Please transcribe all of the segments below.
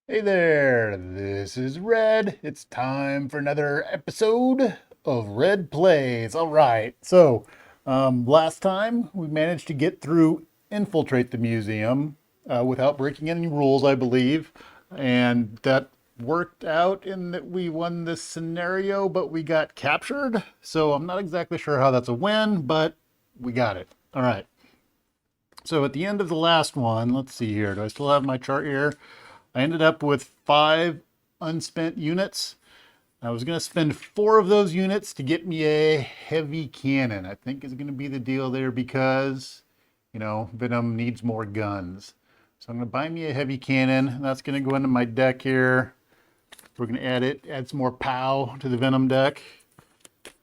Hey there, this is Red. It's time for another episode of Red Plays. All right, last time we managed to get through Infiltrate the Museum without breaking any rules, I believe. And that worked out in that we won this scenario, but we got captured. So I'm not exactly sure how that's a win, but we got it. All right. So at the end of the last one, let's see here. Do I still have my chart here? I ended up with 5 unspent units. I was going to spend 4 of those units to get me a heavy cannon. I think is going to be the deal there because, Venom needs more guns. So I'm going to buy me a heavy cannon. That's going to go into my deck here. We're going to add some more POW to the Venom deck.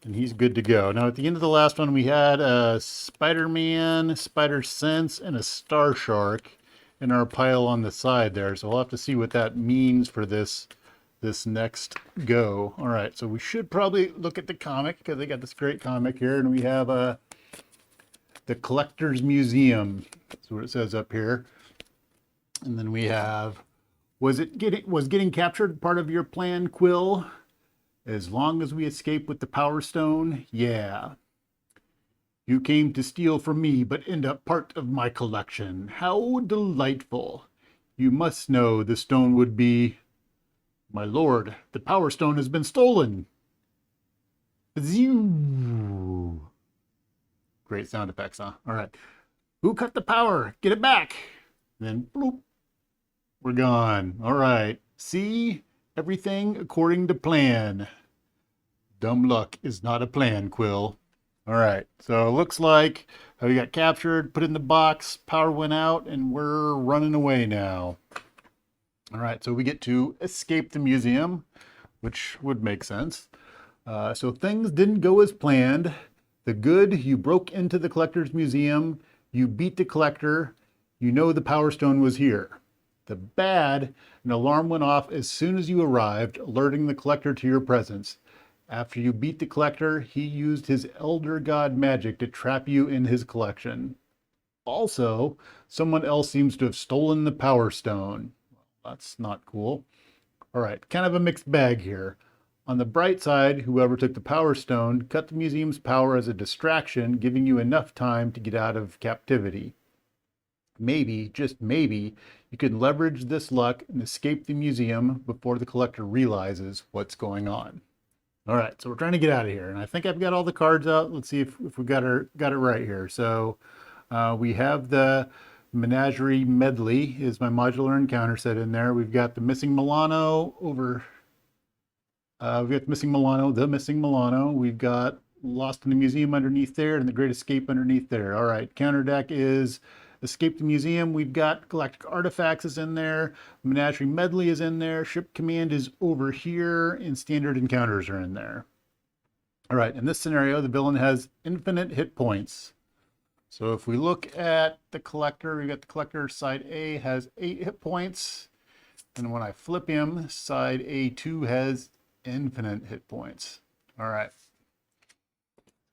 And he's good to go. Now, at the end of the last one, we had a Spider-Man, Spider-Sense, and a Star Shark in our pile on the side there. So we'll have to see what that means for this next go. All right, so we should probably look at the comic because they got this great comic here, and we have the Collector's Museum. That's what it says up here. And then we have, was getting captured part of your plan, Quill? As long as we escape with the Power Stone, yeah. You came to steal from me, but end up part of my collection. How delightful. You must know the stone would be... My lord, the Power Stone has been stolen. Zew. Great sound effects, huh? All right. Who cut the power? Get it back. Then, bloop. We're gone. All right. See? Everything according to plan. Dumb luck is not a plan, Quill. All right, so it looks like we got captured, put in the box, power went out, and we're running away now. All right, so we get to escape the museum, which would make sense. So things didn't go as planned. The good, you broke into the collector's museum, you beat the collector, you know the Power Stone was here. The bad, an alarm went off as soon as you arrived, alerting the collector to your presence. After you beat the collector, he used his elder god magic to trap you in his collection. Also, someone else seems to have stolen the Power Stone. That's not cool. All right, kind of a mixed bag here. On the bright side, whoever took the Power Stone cut the museum's power as a distraction, giving you enough time to get out of captivity. Maybe, just maybe, you can leverage this luck and escape the museum before the collector realizes what's going on. All right, so we're trying to get out of here, and I think I've got all the cards out. Let's see if we got it right here. So we have the Menagerie Medley is my modular encounter set in there. We've got the Missing Milano over. We've got the Missing Milano. We've got Lost in the Museum underneath there, and the Great Escape underneath there. All right, counter deck is Escape the Museum. We've got Galactic Artifacts is in there. Menagerie Medley is in there. Ship Command is over here. And Standard Encounters are in there. All right, in this scenario, the villain has infinite hit points. So if we look at the Collector, we've got the Collector side A has 8 hit points. And when I flip him, side A2 has infinite hit points. All right.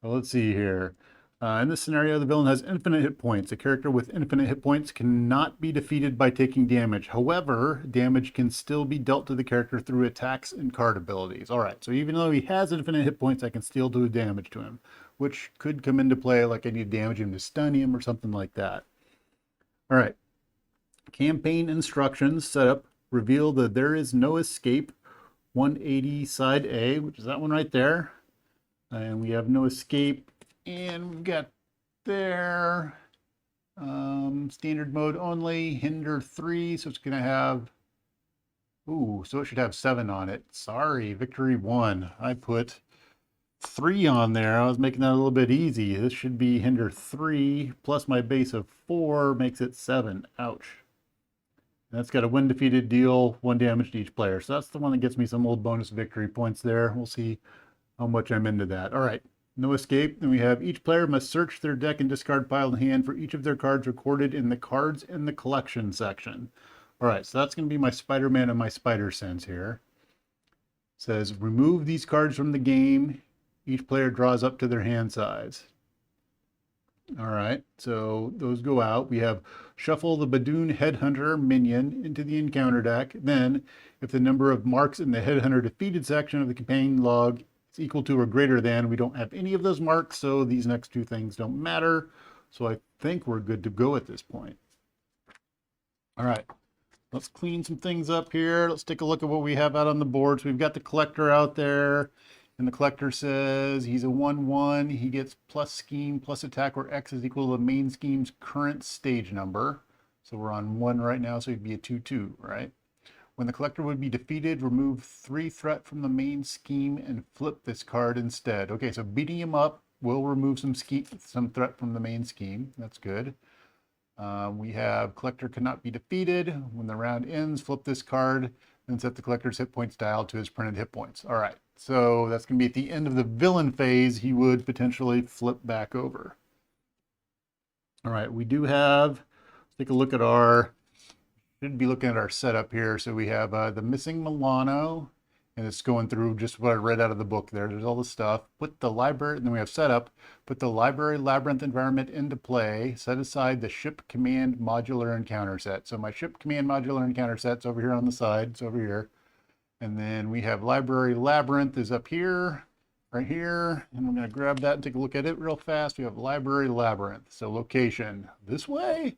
So let's see here. In this scenario, the villain has infinite hit points. A character with infinite hit points cannot be defeated by taking damage. However, damage can still be dealt to the character through attacks and card abilities. All right, so even though he has infinite hit points, I can still do damage to him, which could come into play like I need to damage him to stun him or something like that. All right, campaign instructions setup reveal that there is no escape. 180 side A, which is that one right there. And we have no escape. And we've got there standard mode only, hinder 3, so it's going to have, so it should have 7 on it. Sorry, victory 1. I put 3 on there. I was making that a little bit easy. This should be hinder 3 plus my base of 4 makes it 7. Ouch. And that's got a when defeated, deal 1 damage to each player. So that's the one that gets me some old bonus victory points there. We'll see how much I'm into that. All right. No escape. Then we have each player must search their deck and discard pile in hand for each of their cards recorded in the cards in the collection section. All right, so that's going to be my Spider-Man and my Spider-Sense here. It says remove these cards from the game. Each player draws up to their hand size. All right, so those go out. We have shuffle the Badoon Headhunter minion into the encounter deck. Then, if the number of marks in the Headhunter defeated section of the campaign log is equal to or greater than, we don't have any of those marks, so these next two things don't matter. So I think we're good to go at this point. All right, let's clean some things up here. Let's take a look at what we have out on the board. So we've got the collector out there. And the collector says he's a 1/1. He gets plus scheme plus attack where X is equal to the main scheme's current stage number. So we're on 1 right now, so he'd be a 2/2, right? When the collector would be defeated, remove 3 threat from the main scheme and flip this card instead. Okay, so beating him up will remove some threat from the main scheme. That's good. We have collector cannot be defeated. When the round ends, flip this card and set the collector's hit points dial to his printed hit points. All right, so that's going to be at the end of the villain phase. He would potentially flip back over. All right, we do have, let's take a look at our, should be looking at our setup here. So we have the missing Milano, and it's going through just what I read out of the book there. There's all the stuff. Put the library, and then we have setup. Put the library labyrinth environment into play. Set aside the ship command modular encounter set. So my ship command modular encounter set's over here on the side. It's over here. And then we have library labyrinth is up here, right here. And I'm going to grab that and take a look at it real fast. We have library labyrinth. So location this way.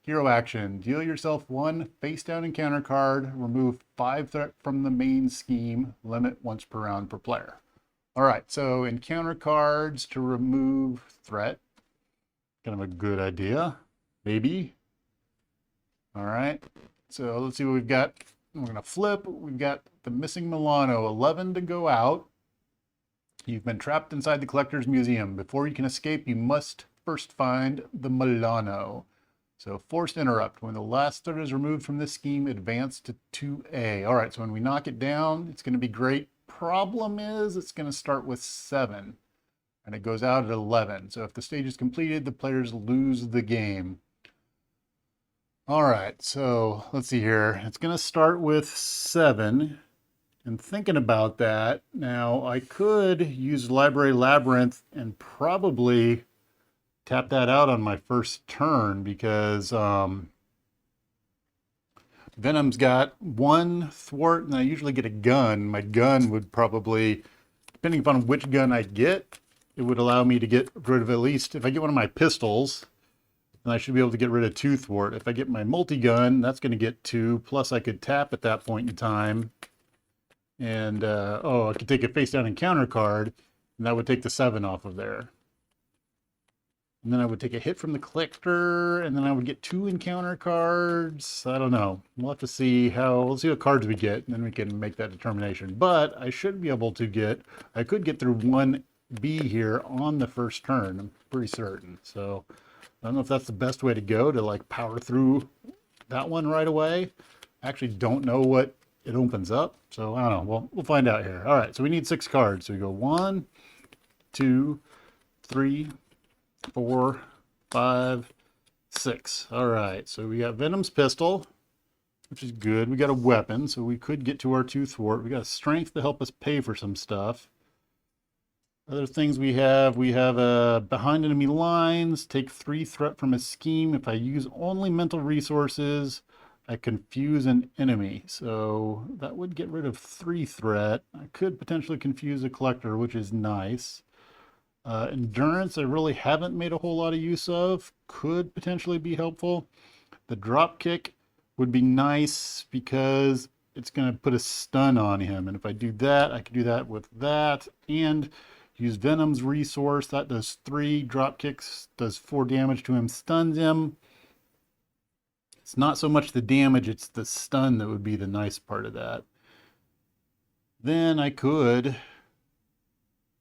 Hero action, deal yourself 1 face down encounter card, remove 5 threat from the main scheme, limit once per round per player. All right, so encounter cards to remove threat. Kind of a good idea, maybe. All right, so let's see what we've got. We're gonna flip, we've got the missing Milano, 11 to go out. You've been trapped inside the collector's museum. Before you can escape, you must first find the Milano. So forced interrupt. When the last threat is removed from this scheme, advance to 2A. All right, so when we knock it down, it's going to be great. Problem is, it's going to start with 7, and it goes out at 11. So if the stage is completed, the players lose the game. All right, so let's see here. It's going to start with 7. And thinking about that, now I could use Library Labyrinth and probably tap that out on my first turn because Venom's got 1 thwart and I usually get a gun. My gun would probably, depending upon which gun I get, it would allow me to get rid of at least, if I get one of my pistols, then I should be able to get rid of 2 thwart. If I get my multi-gun, that's going to get 2, plus I could tap at that point in time. And, I could take a face down encounter card, and that would take the 7 off of there. And then I would take a hit from the collector, and then I would get 2 encounter cards. I don't know. We'll have to see let's see what cards we get, and then we can make that determination. But I should be able to I could get through 1B here on the first turn. I'm pretty certain. So I don't know if that's the best way to go, to like power through that one right away. I actually don't know what it opens up. So I don't know. Well, we'll find out here. All right, so we need 6 cards. So we go 1, 2, 3, 4, 5, 6. All right, so we got Venom's pistol, which is good. We got a weapon, so we could get to our 2 thwart. We got a strength to help us pay for some stuff. Other things we have behind enemy lines, take 3 threat from a scheme. If I use only mental resources, I confuse an enemy. So that would get rid of 3 threat. I could potentially confuse a collector, which is nice. Endurance, I really haven't made a whole lot of use of. Could potentially be helpful. The drop kick would be nice because it's going to put a stun on him. And if I do that, I can do that with that. And use Venom's resource. That does 3. Drop kicks does 4 damage to him, stuns him. It's not so much the damage, it's the stun that would be the nice part of that. Then I could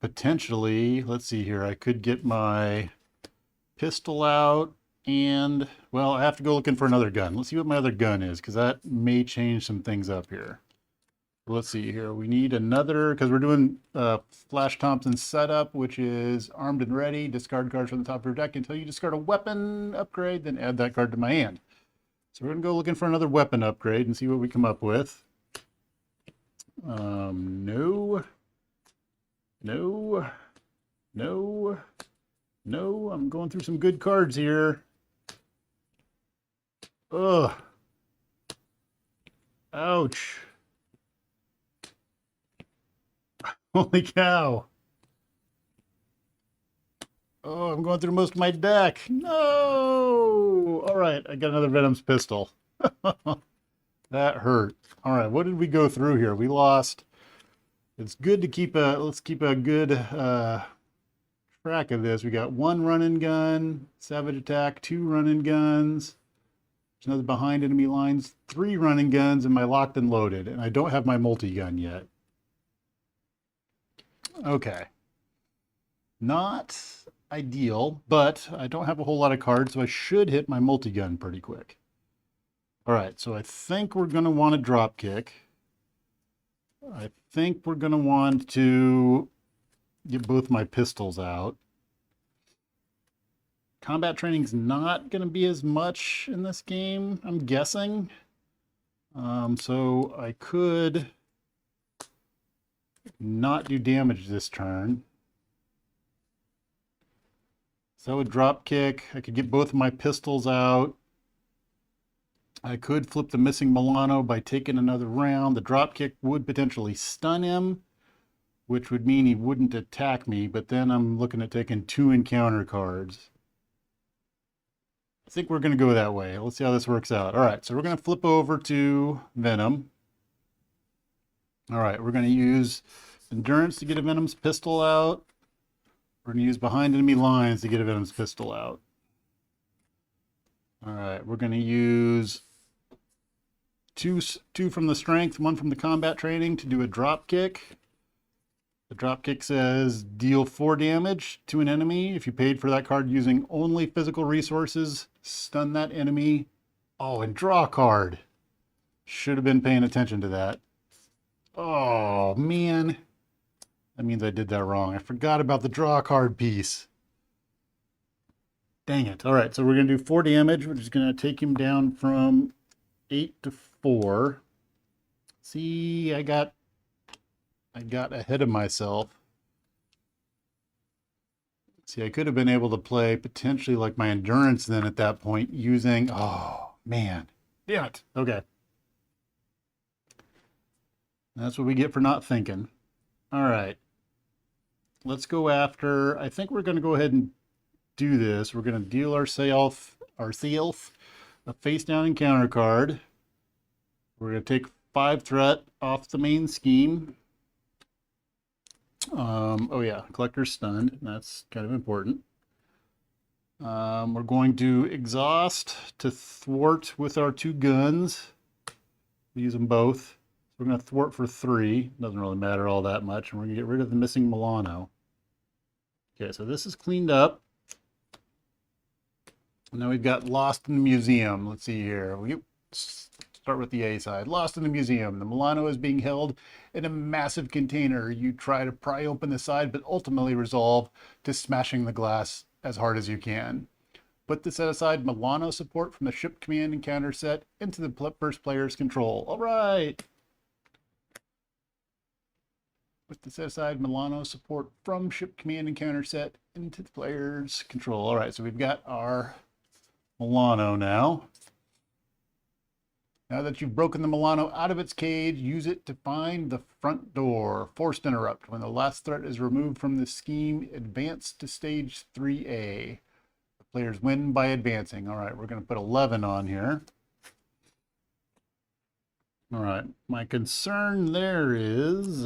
potentially, let's see here, I could get my pistol out and, well, I have to go looking for another gun. Let's see what my other gun is, because that may change some things up here. Let's see here, we need another, because we're doing Flash Thompson setup, which is armed and ready, discard cards from the top of your deck until you discard a weapon upgrade, then add that card to my hand. So we're going to go looking for another weapon upgrade and see what we come up with. No. No, I'm going through some good cards here. Ugh. Ouch. Holy cow. Oh, I'm going through most of my deck. No. All right, I got another Venom's pistol. That hurt. All right, what did we go through here? We lost. It's good to keep let's keep a good track of this. We got 1 run-and gun, savage attack, 2 run-and guns. There's another behind enemy lines, 3 run-and guns, and my locked and loaded. And I don't have my multi-gun yet. Okay. Not ideal, but I don't have a whole lot of cards, so I should hit my multi-gun pretty quick. All right, so I think we're going to want to drop kick. I think we're going to want to get both my pistols out. Combat training's not going to be as much in this game, I'm guessing. So I could not do damage this turn. So I would drop kick. I could get both of my pistols out. I could flip the missing Milano by taking another round. The drop kick would potentially stun him, which would mean he wouldn't attack me, but then I'm looking at taking 2 encounter cards. I think we're going to go that way. Let's see how this works out. All right, so we're going to flip over to Venom. All right, we're going to use Endurance to get a Venom's pistol out. We're going to use Behind Enemy Lines to get a Venom's pistol out. All right, we're going to use two from the Strength, 1 from the Combat Training to do a drop kick. The drop kick says deal 4 damage to an enemy. If you paid for that card using only physical resources, stun that enemy. Oh, and draw a card. Should have been paying attention to that. Oh, man. That means I did that wrong. I forgot about the draw card piece. Dang it. All right, so we're going to do 4 damage, which is going to take him down from 8 to 4. See, I got ahead of myself. See, I could have been able to play potentially like my endurance then at that point using, oh, man. Damn it. Okay. That's what we get for not thinking. All right. Let's go after, I think we're going to go ahead and do this. We're going to deal ourself a face down encounter card. We're going to take 5 threat off the main scheme. Oh yeah, collector's stunned. That's kind of important. We're going to exhaust to thwart with our 2 guns. We use them both. We're going to thwart for 3. Doesn't really matter all that much. And we're going to get rid of the missing Milano. Okay, so this is cleaned up. Now we've got Lost in the Museum. Let's see here. We start with the A side. Lost in the Museum. The Milano is being held in a massive container. You try to pry open the side, but ultimately resolve to smashing the glass as hard as you can. Put the set aside Milano support from the ship command encounter set into the first player's control. All right. Put the set aside Milano support from ship command encounter set into the player's control. All right, so we've got our Milano now. Now that you've broken the Milano out of its cage, use it to find the front door. Forced interrupt. When the last threat is removed from the scheme, advance to stage 3A. The players win by advancing. All right, we're going to put 11 on here. All right, my concern there is...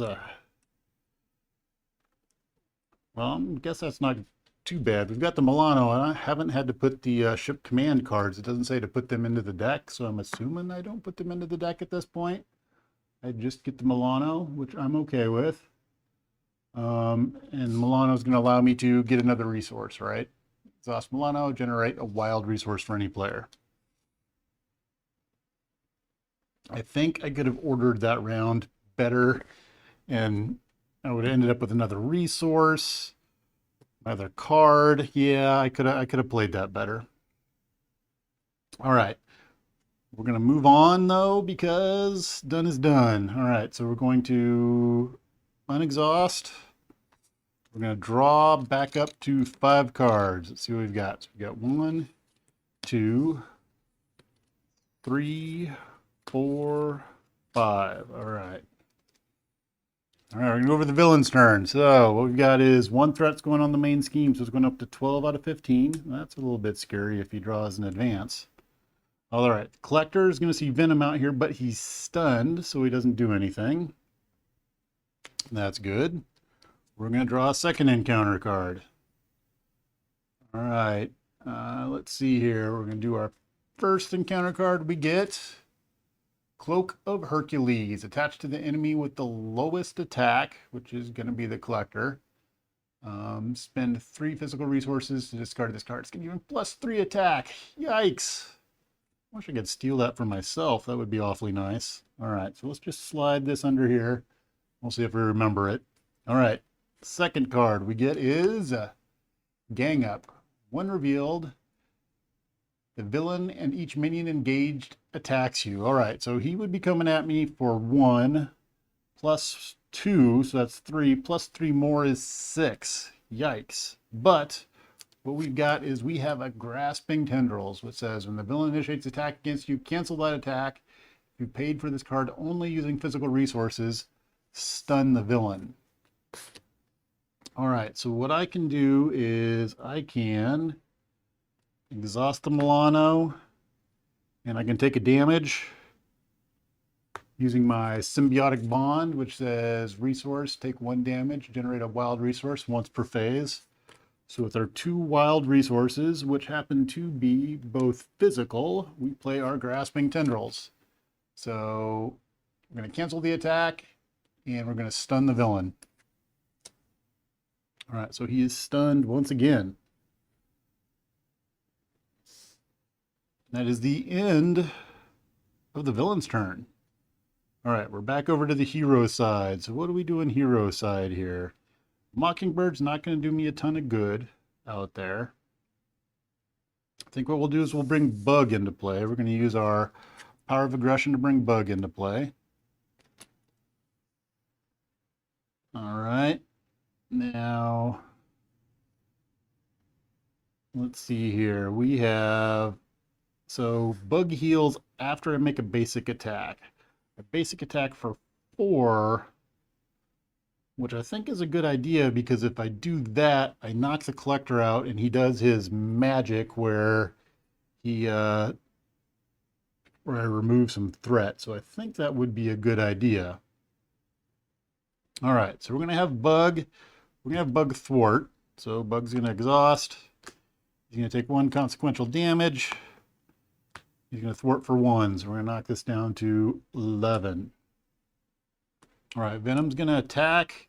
well, I guess that's not too bad. We've got the Milano, and I haven't had to put the ship command cards. It doesn't say to put them into the deck, so I'm assuming I don't put them into the deck at this point. I just get the Milano, which I'm okay with. And Milano is going to allow me to get another resource, right? Exhaust Milano, generate a wild resource for any player. I think I could have ordered that round better, and I would have ended up with another resource, another card. Yeah, I could have played that better. All right. We're going to move on, though, because done is done. All right, so we're going to unexhaust We're going to draw back up to 5 cards. Let's see what we've got. So we've got 1, 2, 3, 4, 5. All right. All right, we're going to go over the villain's turn. So what we've got is 1 threat's going on the main scheme, so it's going up to 12 out of 15. That's a little bit scary if he draws in advance. All right, the collector is going to see Venom out here, but he's stunned, so he doesn't do anything. That's good. We're going to draw a second encounter card. All right, let's see here. We're going to do our first encounter card. We get Cloak of Hercules, attached to the enemy with the lowest attack, which is going to be the collector. Spend 3 physical resources to discard this card. It's going to give him +3 attack. Yikes. I wish I could steal that for myself. That would be awfully nice. All right, so let's just slide this under here. We'll see if we remember it. All right, second card we get is Gang Up. When revealed, the villain and each minion engaged attacks you. All right, so he would be coming at me for 1 plus 2, so that's 3, plus 3 more is 6. Yikes. But what we've got is we have a Grasping Tendrils, which says when the villain initiates attack against you, cancel that attack. If you paid for this card only using physical resources, stun the villain. All right, so what I can do is I can exhaust the Milano, and I can take a damage using my Symbiotic Bond, which says resource, take 1 damage, generate a wild resource once per phase. So with our 2 wild resources, which happen to be both physical, we play our Grasping Tendrils. So we're going to cancel the attack, and we're going to stun the villain. All right, so he is stunned once again. That is the end of the villain's turn. All right, we're back over to the hero side. So what do we do in hero side here? Mockingbird's not going to do me a ton of good out there. I think what we'll do is we'll bring Bug into play. We're going to use our Power of Aggression to bring Bug into play. All right. Now, let's see here. We have, so Bug heals after I make a basic attack. A basic attack for 4, which I think is a good idea, because if I do that, I knock the collector out and he does his magic where he where I remove some threat. So I think that would be a good idea. All right, so we're gonna have Bug. We're gonna have Bug thwart. So Bug's gonna exhaust. He's gonna take 1 consequential damage. He's gonna thwart for 1. So we're gonna knock this down to 11. All right, Venom's gonna attack.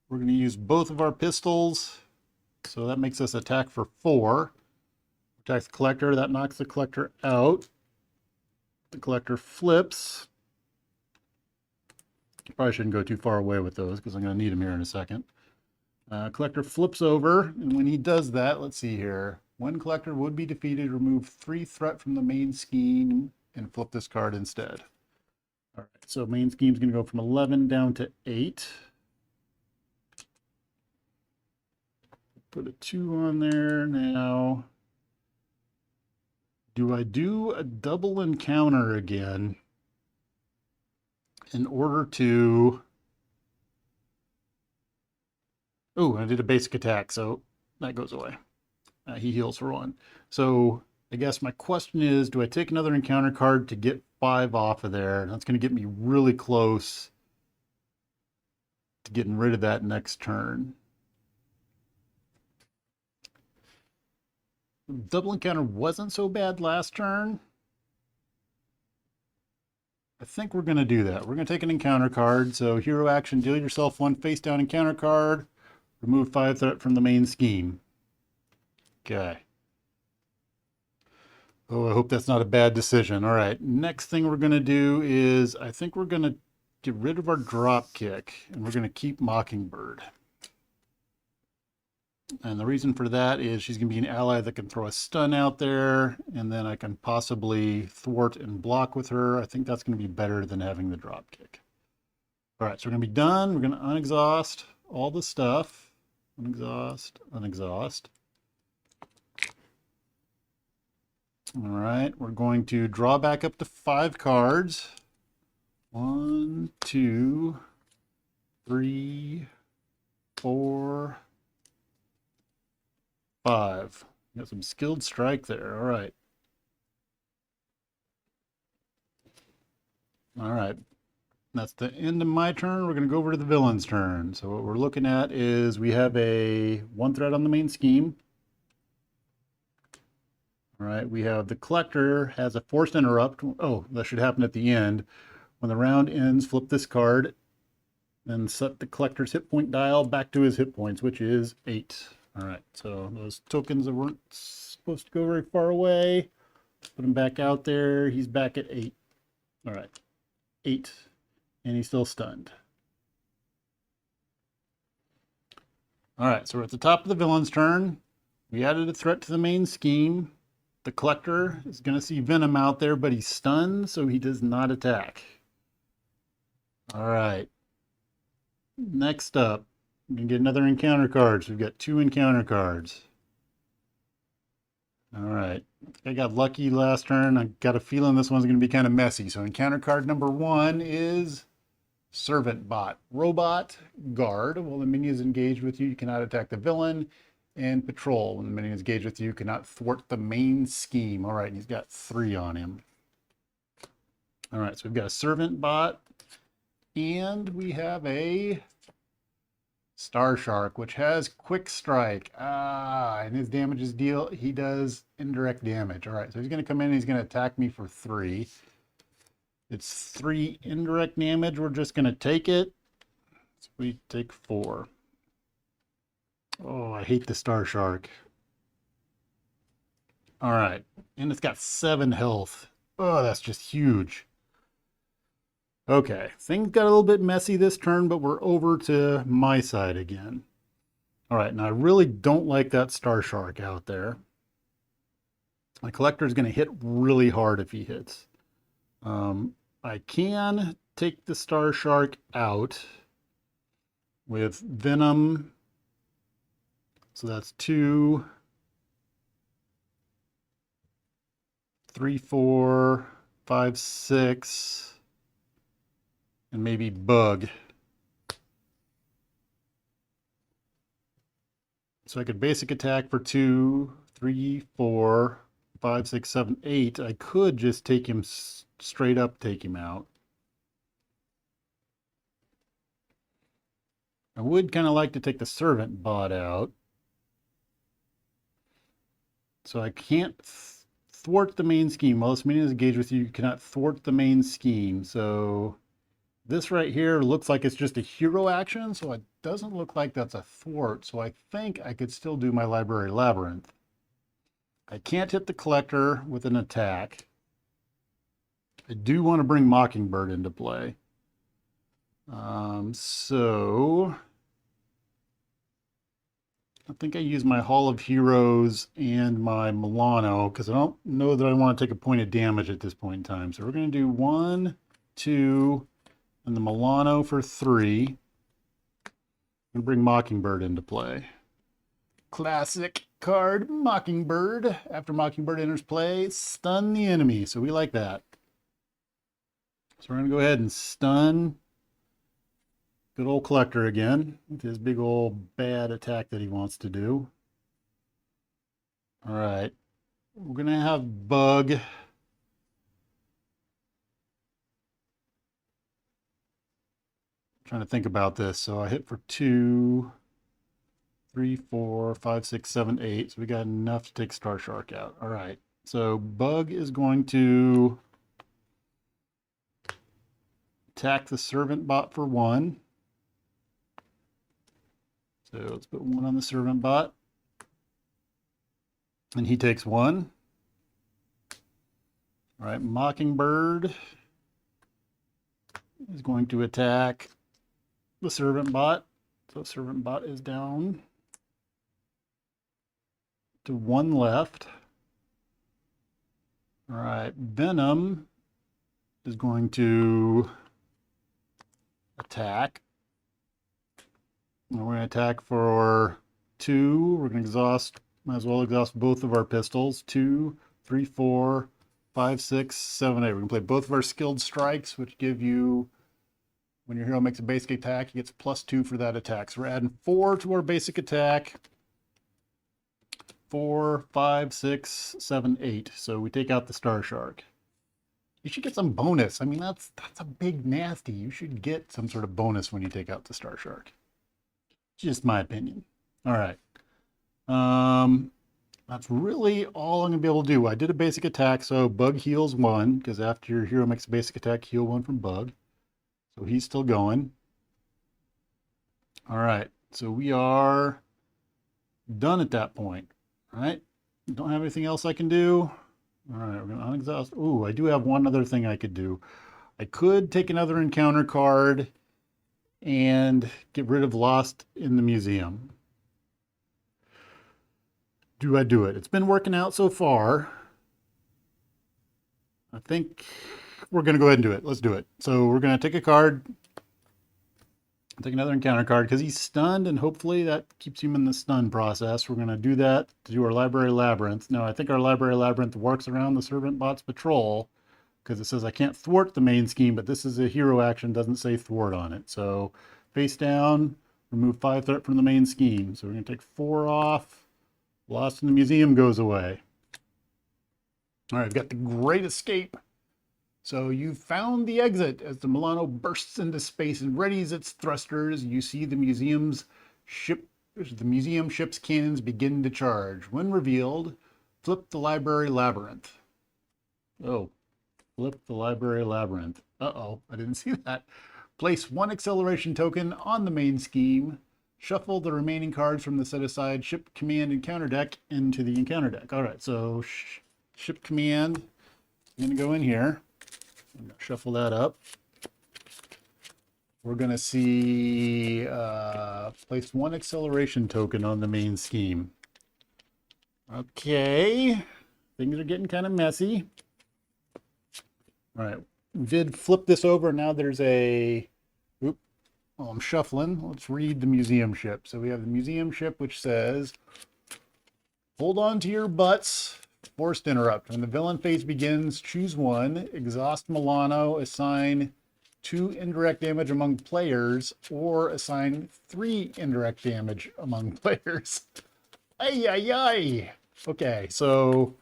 We're gonna use both of our pistols. So that makes us attack for 4. Attacks the collector, that knocks the collector out. The collector flips. Probably shouldn't go too far away with those because I'm gonna need them here in a second. Collector flips over, and when he does that, let's see here. When collector would be defeated, remove 3 threat from the main scheme and flip this card instead. All right, so main scheme's gonna go from 11 down to 8. Put a 2 on there now. Do I do a double encounter again in order to... Oh, I did a basic attack, so that goes away. He heals for 1. So I guess my question is, do I take another encounter card to get 5 off of there? That's going to get me really close to getting rid of that next turn. Double encounter wasn't so bad last turn. I think we're going to do that. We're going to take an encounter card. So hero action, deal yourself 1 face down encounter card. Remove 5 threat from the main scheme. Okay. Oh, I hope that's not a bad decision. All right, next thing we're going to do is, I think we're going to get rid of our drop kick, and we're going to keep Mockingbird. And the reason for that is she's going to be an ally that can throw a stun out there, and then I can possibly thwart and block with her. I think that's going to be better than having the drop kick. All right, so we're going to be done. We're going to unexhaust all the stuff. Unexhaust, unexhaust. All right, we're going to draw back up to 5 cards. 1, 2, 3, 4, 5. Got some skilled strike there. All right. All right. That's the end of my turn. We're going to go over to the villain's turn. So what we're looking at is we have a 1 threat on the main scheme. All right, we have the collector has a forced interrupt. Oh, that should happen at the end. When the round ends, flip this card and set the collector's hit point dial back to his hit points, which is 8. All right, so those tokens that weren't supposed to go very far away, put him back out there. He's back at 8. All right, 8, and he's still stunned. All right, so we're at the top of the villain's turn. We added a threat to the main scheme. The collector is going to see Venom out there, but he's stunned, so he does not attack. All right. Next up, we can get another encounter card. So we've got 2 encounter cards. All right. I got lucky last turn. I got a feeling this one's going to be kind of messy. So encounter card number 1 is Servant Bot. Robot Guard. While the minion is engaged with you, you cannot attack the villain. And Patrol. When the minion is engaged with you, cannot thwart the main scheme. All right, and he's got 3 on him. All right, so we've got a Servant Bot. And we have a Star Shark, which has Quick Strike. And his damage is he does indirect damage. All right, so he's going to come in and he's going to attack me for 3. It's 3 indirect damage. We're just going to take it. So we take 4. Oh, I hate the Star Shark. All right, and it's got 7 health. Oh, that's just huge. Okay, things got a little bit messy this turn, but we're over to my side again. All right, now I really don't like that Star Shark out there. My collector is going to hit really hard if he hits. I can take the Star Shark out with Venom. So that's 2, 3, 4, 5, 6, and maybe Bug. So I could basic attack for 2, 3, 4, 5, 6, 7, 8. I could just take him straight up, take him out. I would kind of like to take the Servant Bot out. So I can't thwart the main scheme. While this minion is engaged with you, you cannot thwart the main scheme. So this right here looks like it's just a hero action, so it doesn't look like that's a thwart. So I think I could still do my Library Labyrinth. I can't hit the collector with an attack. I do want to bring Mockingbird into play. So I think I use my Hall of Heroes and my Milano because I don't know that I want to take a point of damage at this point in time. So we're going to do 1, 2, and the Milano for 3. I'm going to bring Mockingbird into play. Classic card, Mockingbird. After Mockingbird enters play, stun the enemy. So we like that. So we're going to go ahead and stun good old collector again with his big old bad attack that he wants to do. All right, we're gonna have Bug. Trying to think about this. So I hit for 2, 3, 4, 5, 6, 7, 8. So we got enough to take Star Shark out. All right, so Bug is going to attack the Servant Bot for 1. So let's put 1 on the Servant Bot. And he takes 1. All right, Mockingbird is going to attack the Servant Bot. So Servant Bot is down to 1 left. All right, Venom is going to attack. And we're going to attack for 2. We're going to exhaust, might as well exhaust both of our pistols. 2, 3, 4, 5, 6, 7, 8. We're going to play both of our skilled strikes, which give you, when your hero makes a basic attack, he gets +2 for that attack. So we're adding 4 to our basic attack. 4, 5, 6, 7, 8. So we take out the Star Shark. You should get some bonus. I mean, that's a big nasty. You should get some sort of bonus when you take out the Star Shark. Just my opinion. All right. That's really all I'm going to be able to do. I did a basic attack, so Bug heals 1, because after your hero makes a basic attack, heal 1 from Bug. So he's still going. All right. So we are done at that point. All right. Don't have anything else I can do. All right, we're going to unexhaust. Ooh, I do have one other thing I could do. I could take another encounter card and get rid of Lost in the Museum. Do I do it? It's been working out so far. I think we're going to go ahead and do it. Let's do it. So we're going to take a card, take another encounter card because he's stunned, and hopefully that keeps him in the stun process. We're going to do that to do our Library Labyrinth. Now, I think our Library Labyrinth works around the Servant Bot's patrol because it says I can't thwart the main scheme, but this is a hero action, doesn't say thwart on it. So face down, remove 5 threat from the main scheme. So we're going to take 4 off. Lost in the Museum goes away. All right, we've got the Great Escape. So you've found the exit. As the Milano bursts into space and readies its thrusters, you see the museum ship's cannons begin to charge. When revealed, flip the Library Labyrinth. Oh, flip the Library Labyrinth. Uh-oh, I didn't see that. Place 1 acceleration token on the main scheme. Shuffle the remaining cards from the set-aside Ship Command Encounter deck into the Encounter deck. All right, so Ship Command, I'm going to go in here. I'm going to shuffle that up. We're going to see place 1 acceleration token on the main scheme. Okay, things are getting kind of messy. All right, we did flip this over. Now there's a, while I'm shuffling, let's read the museum ship. So we have the museum ship, which says, hold on to your butts. Forced interrupt. When the villain phase begins, choose 1, exhaust Milano, assign 2 indirect damage among players, or assign 3 indirect damage among players. Ay, ay, ay. Okay, so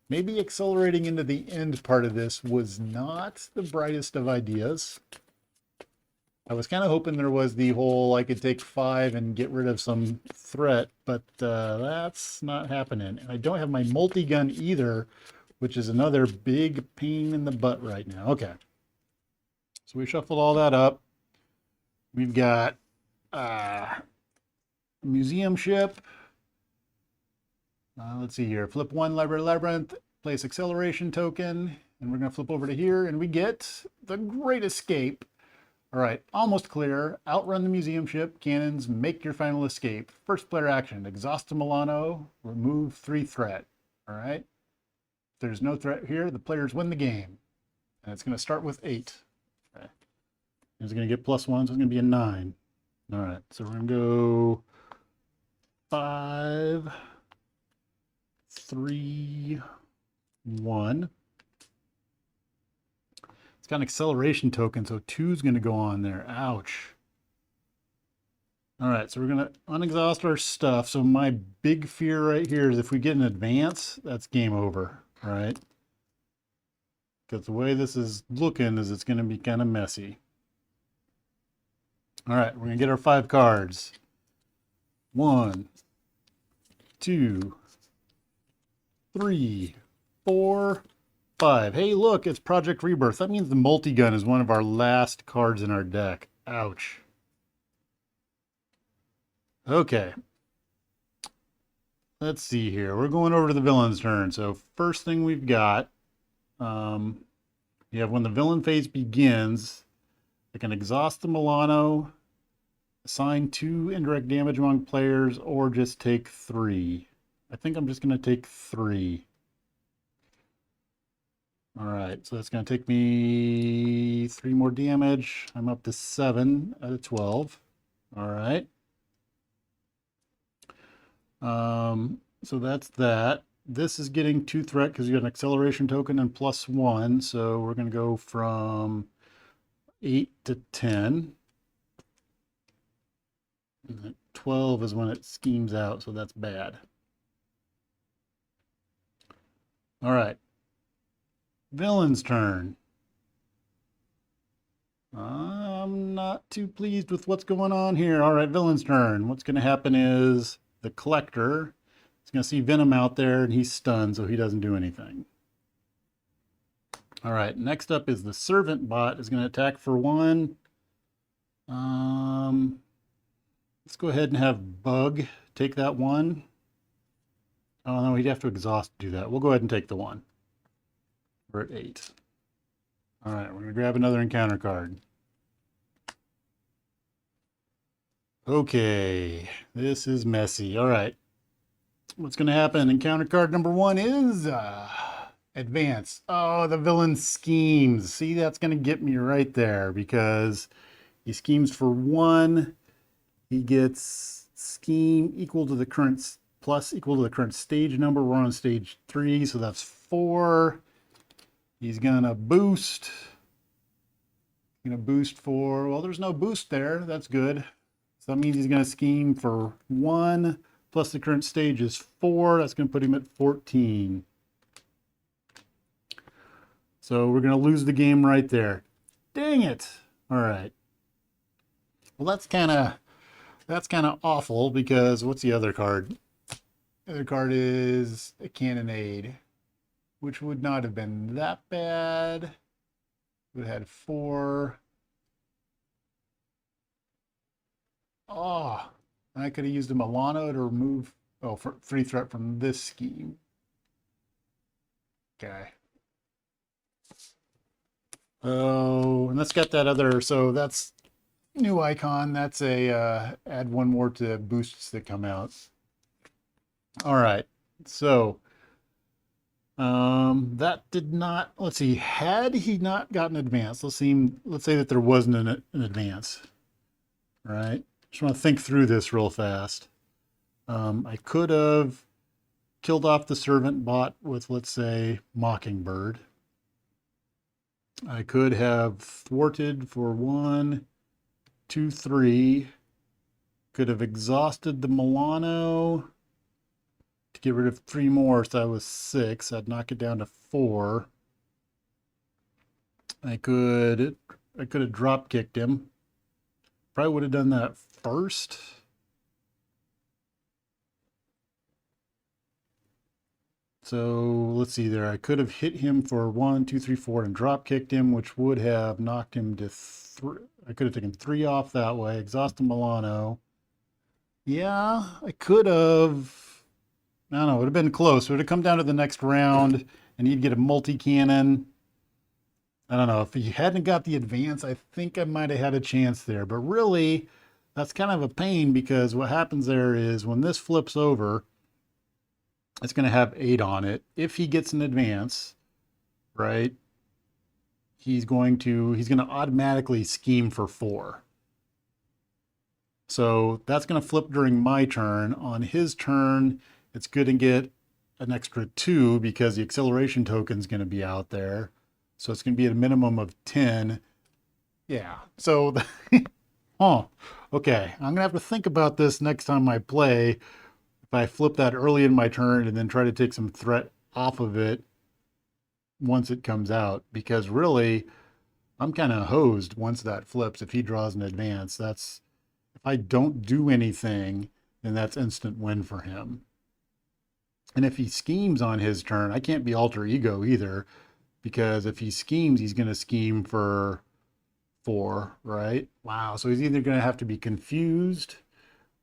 maybe accelerating into the end part of this was not the brightest of ideas. I was kind of hoping there was the whole I could take 5 and get rid of some threat, but that's not happening. And I don't have my multi-gun either, which is another big pain in the butt right now. Okay. So we shuffled all that up. We've got museum ship. Let's see here. Flip 1 Library Labyrinth, place acceleration token, and we're going to flip over to here, and we get the Great Escape. All right, almost clear. Outrun the museum ship, cannons, make your final escape. First player action, exhaust Milano, remove 3 threat. All right, if there's no threat here, the players win the game. And it's going to start with 8. Okay. It's going to get +1, so it's going to be a 9. All right, so we're going to go 5, 3, 1. Got an acceleration token, so 2 is going to go on there. Ouch. All right, so we're going to unexhaust our stuff. So my big fear right here is if we get an advance, that's game over, all right? Because the way this is looking is it's going to be kind of messy. All right, we're going to get our 5 cards. 1, 2, 3, 4, 5. Hey, look, it's Project Rebirth. That means the multi-gun is one of our last cards in our deck. Ouch. Okay. Let's see here. We're going over to the villain's turn. So first thing we've got, you have when the villain phase begins, I can exhaust the Milano, assign 2 indirect damage among players, or just take 3. I think I'm just going to take 3. All right, so that's going to take me 3 more damage. I'm up to 7 out of 12. All right. So that's that. This is getting 2 threat because you got an acceleration token and +1. So we're going to go from 8 to 10. And 12 is when it schemes out, so that's bad. All right. Villain's turn. I'm not too pleased with what's going on here. All right, villain's turn. What's going to happen is the collector is going to see Venom out there, and he's stunned, so he doesn't do anything. All right, next up is the servant bot is going to attack for 1. Let's go ahead and have Bug take that 1. Oh no, he'd have to exhaust to do that. We'll go ahead and take the 1. We're at 8. All right, we're going to grab another encounter card. Okay, this is messy. All right. What's going to happen? Encounter card number 1 is advance. Oh, the villain schemes. See, that's going to get me right there because he schemes for 1. He gets scheme equal to the current plus equal to the current stage number. We're on stage 3, so that's 4. He's going to boost. Going to boost for, well, there's no boost there. That's good. So that means he's going to scheme for 1 plus the current stage is 4. That's going to put him at 14. So we're going to lose the game right there. Dang it. All right. Well, that's kind of awful because what's the other card? The other card is a cannonade, which would not have been that bad. We had 4. Oh, I could have used a Milano to remove, for free threat from this scheme. Okay. Oh, and that's got that other, so that's new icon. That's a add 1 more to boosts that come out. All right, so that did not, let's see, had he not gotten advanced, let's say that there wasn't an advance. All right, just want to think through this real fast. I could have killed off the servant bot with, let's say, Mockingbird. I could have thwarted for 1, 2, 3. Could have exhausted the Milano to get rid of 3 more, so that was 6. I'd knock it down to 4. I could have drop kicked him. Probably would have done that first. So let's see there. I could have hit him for 1, 2, 3, 4 and drop kicked him, which would have knocked him to 3. I could have taken 3 off that way, exhausted Milano. Yeah, I could have. I don't know, it would have been close. It would have come down to the next round and he'd get a multi-cannon. I don't know. If he hadn't got the advance, I think I might have had a chance there. But really, that's kind of a pain because what happens there is when this flips over, it's going to have 8 on it. If he gets an advance, right, he's going to automatically scheme for 4. So that's going to flip during my turn. On his turn, it's going to get an extra 2 because the acceleration token is going to be out there. So it's going to be at a minimum of 10. Yeah. So, okay. I'm going to have to think about this next time I play. If I flip that early in my turn and then try to take some threat off of it once it comes out, because really I'm kind of hosed once that flips. If he draws an advance, if I don't do anything, then that's instant win for him. And if he schemes on his turn, I can't be alter ego either, because if he schemes, he's going to scheme for 4, right? Wow. So he's either going to have to be confused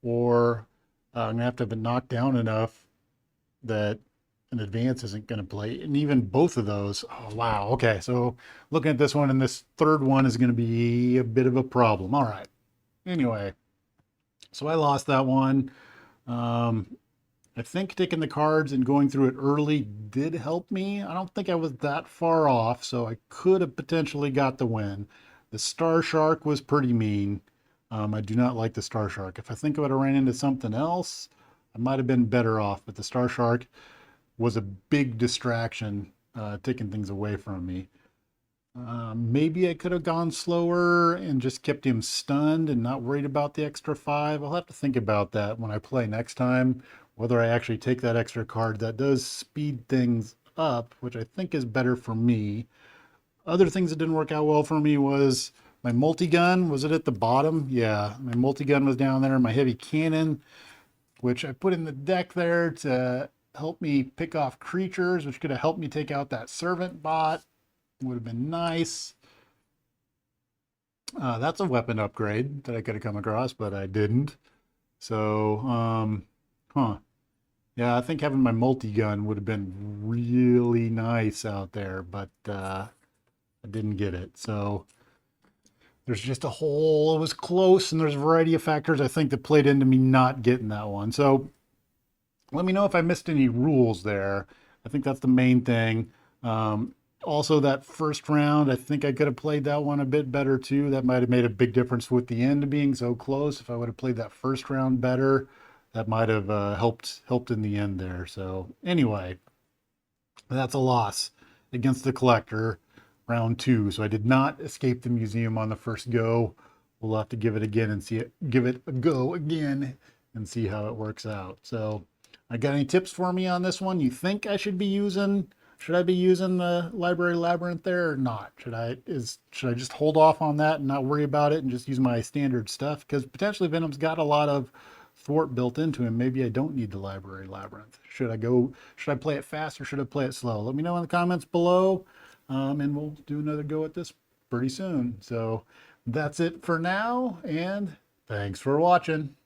or I'm going to have it knocked down enough that an advance isn't going to play. And even both of those, oh, wow. Okay. So looking at this one, and this third one is going to be a bit of a problem. All right. Anyway, so I lost that one. I think taking the cards and going through it early did help me. I don't think I was that far off, so I could have potentially got the win. The Star Shark was pretty mean. I do not like the Star Shark. If I think about it, ran into something else, I might have been better off, but the Star Shark was a big distraction, taking things away from me. Maybe I could have gone slower and just kept him stunned and not worried about the extra 5. I'll have to think about that when I play next time, whether I actually take that extra card. That does speed things up, which I think is better for me. Other things that didn't work out well for me was my multi-gun. Was it at the bottom? Yeah, my multi-gun was down there. My heavy cannon, which I put in the deck there to help me pick off creatures, which could have helped me take out that servant bot. Would have been nice. That's a weapon upgrade that I could have come across, but I didn't. So, yeah, I think having my multi-gun would have been really nice out there, but I didn't get it. So there's just a whole, it was close, and there's a variety of factors I think that played into me not getting that one. So let me know if I missed any rules there. I think that's the main thing. Also, that first round, I think I could have played that one a bit better too. That might have made a big difference with the end being so close. If I would have played that first round better, that might have helped in the end there. So anyway, that's a loss against the collector, round 2. So I did not escape the museum on the first go. We'll have to give it again and give it a go again and see how it works out. So, I got any tips for me on this one? You think I should be using? Should I be using the library labyrinth there or not? Should I just hold off on that and not worry about it and just use my standard stuff? Because potentially Venom's got a lot of thwart built into him. Maybe I don't need the library labyrinth. Should I play it fast or should I play it slow? Let me know in the comments below, and we'll do another go at this pretty soon. So that's it for now, and thanks for watching.